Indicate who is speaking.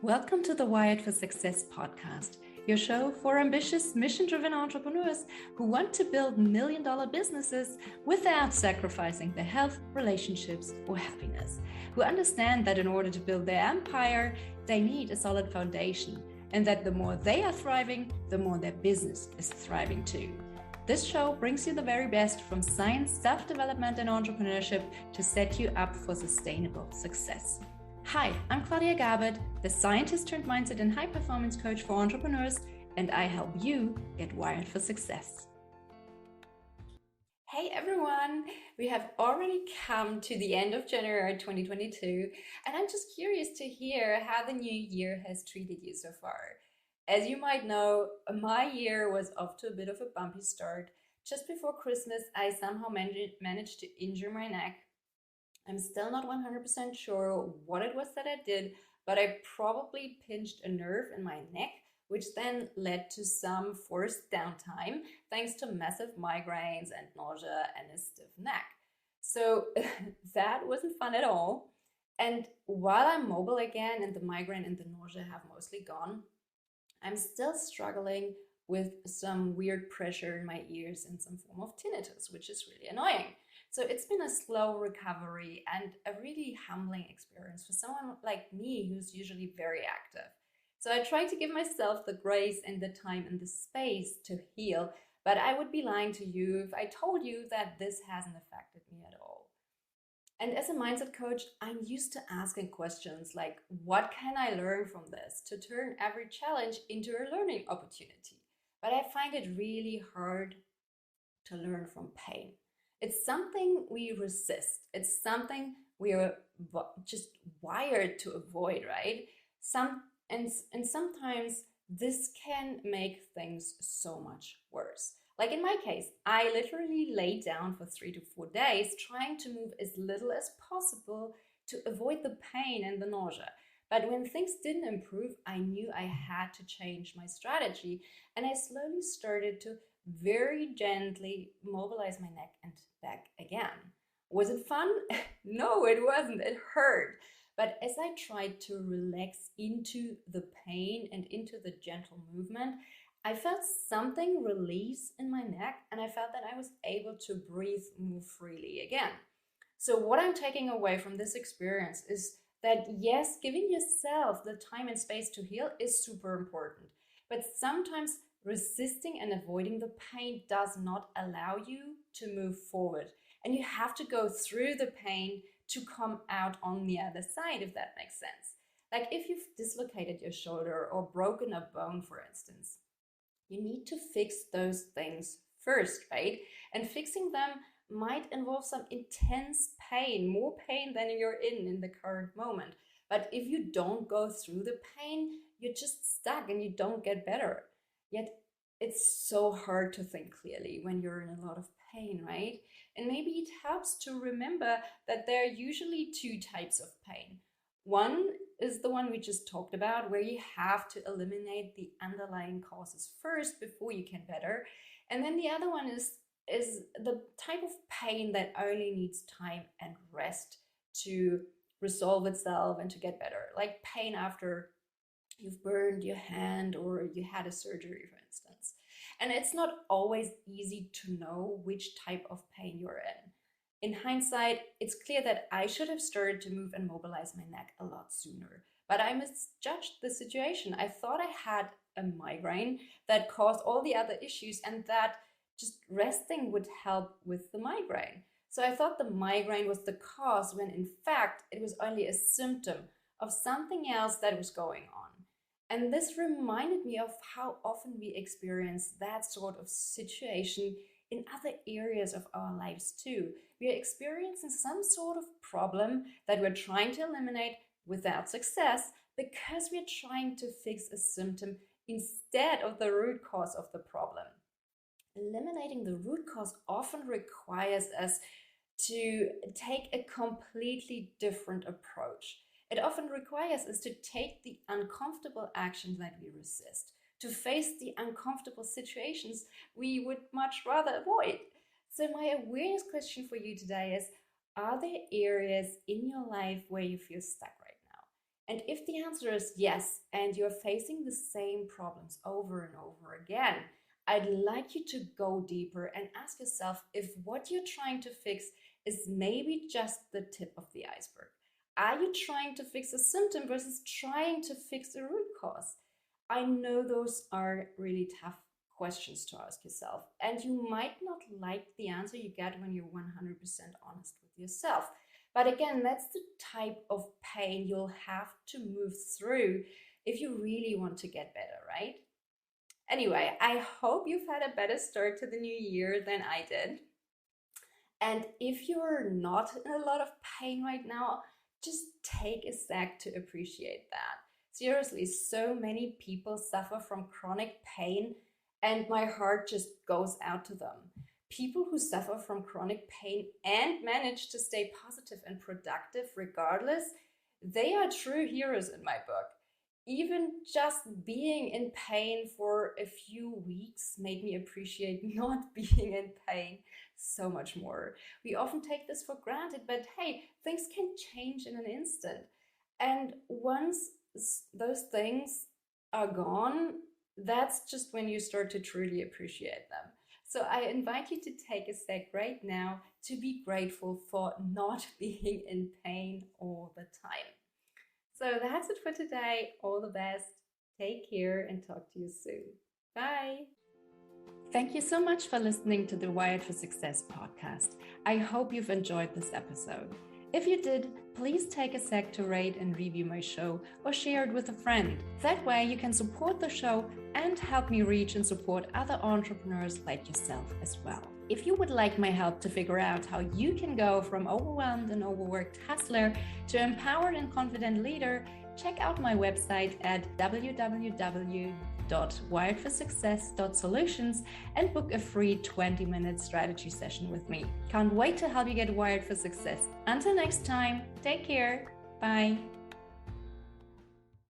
Speaker 1: Welcome to the Wired for Success podcast, your show for ambitious, mission-driven entrepreneurs who want to build million-dollar businesses without sacrificing their health, relationships, or happiness, who understand that in order to build their empire, they need a solid foundation, and that the more they are thriving, the more their business is thriving too. This show brings you the very best from science, self-development, and entrepreneurship to set you up for sustainable success. Hi, I'm Claudia Garbutt, the scientist turned mindset and high performance coach for entrepreneurs, and I help you get wired for success. Hey everyone, we have already come to the end of January 2022, and I'm just curious to hear how the new year has treated you so far. As you might know, my year was off to a bit of a bumpy start. Just before Christmas, I somehow managed to injure my neck. I'm still not 100% sure what it was that I did, but I probably pinched a nerve in my neck, which then led to some forced downtime thanks to massive migraines and nausea and a stiff neck. So that wasn't fun at all. And while I'm mobile again and the migraine and the nausea have mostly gone, I'm still struggling with some weird pressure in my ears and some form of tinnitus, which is really annoying. So it's been a slow recovery and a really humbling experience for someone like me who's usually very active. So I try to give myself the grace and the time and the space to heal, but I would be lying to you if I told you that this hasn't affected me at all. And as a mindset coach, I'm used to asking questions like, what can I learn from this to turn every challenge into a learning opportunity? But I find it really hard to learn from pain. It's something we resist. It's something we are just wired to avoid, right? Sometimes this can make things so much worse. Like in my case, I literally lay down for 3 to 4 days trying to move as little as possible to avoid the pain and the nausea. But when things didn't improve, I knew I had to change my strategy, and I slowly started to very gently mobilize my neck and back again. Was it fun? No, it wasn't. It hurt. But as I tried to relax into the pain and into the gentle movement, I felt something release in my neck, and I felt that I was able to breathe more freely again. So what I'm taking away from this experience is that yes, giving yourself the time and space to heal is super important. But sometimes resisting and avoiding the pain does not allow you to move forward. And you have to go through the pain to come out on the other side, if that makes sense. Like if you've dislocated your shoulder or broken a bone, for instance, you need to fix those things first, right? And fixing them might involve some intense pain, more pain than you're in the current moment. But if you don't go through the pain, you're just stuck and you don't get better. Yet it's so hard to think clearly when you're in a lot of pain, right? And maybe it helps to remember that there are usually two types of pain. One is the one we just talked about, where you have to eliminate the underlying causes first before you can better. And then the other one is the type of pain that only needs time and rest to resolve itself and to get better, like pain after you've burned your hand or you had a surgery, for instance. And it's not always easy to know which type of pain you're in. In hindsight, it's clear that I should have started to move and mobilize my neck a lot sooner, but I misjudged the situation. I thought I had a migraine that caused all the other issues and that just resting would help with the migraine. So I thought the migraine was the cause when in fact it was only a symptom of something else that was going on. And this reminded me of how often we experience that sort of situation in other areas of our lives too. We are experiencing some sort of problem that we're trying to eliminate without success because we're trying to fix a symptom instead of the root cause of the problem. Eliminating the root cause often requires us to take a completely different approach. It often requires us to take the uncomfortable actions that we resist, to face the uncomfortable situations we would much rather avoid. So my awareness question for you today is, are there areas in your life where you feel stuck right now? And if the answer is yes, and you're facing the same problems over and over again, I'd like you to go deeper and ask yourself if what you're trying to fix is maybe just the tip of the iceberg. Are you trying to fix a symptom versus trying to fix a root cause? I know those are really tough questions to ask yourself, and you might not like the answer you get when you're 100% honest with yourself. But again, that's the type of pain you'll have to move through if you really want to get better, right? Anyway, I hope you've had a better start to the new year than I did. And if you're not in a lot of pain right now, just take a sec to appreciate that. Seriously, so many people suffer from chronic pain, and my heart just goes out to them. People who suffer from chronic pain and manage to stay positive and productive regardless, they are true heroes in my book. Even just being in pain for a few weeks made me appreciate not being in pain so much more. We often take this for granted, but hey, things can change in an instant. And once those things are gone, that's just when you start to truly appreciate them. So I invite you to take a sec right now to be grateful for not being in pain all the time. So that's it for today. All the best. Take care and talk to you soon. Bye. Thank you so much for listening to the Wired for Success podcast. I hope you've enjoyed this episode. If you did, please take a sec to rate and review my show or share it with a friend. That way you can support the show and help me reach and support other entrepreneurs like yourself as well. If you would like my help to figure out how you can go from overwhelmed and overworked hustler to empowered and confident leader, check out my website at www.wiredforsuccess.solutions and book a free 20-minute strategy session with me. Can't wait to help you get wired for success. Until next time, take care. Bye.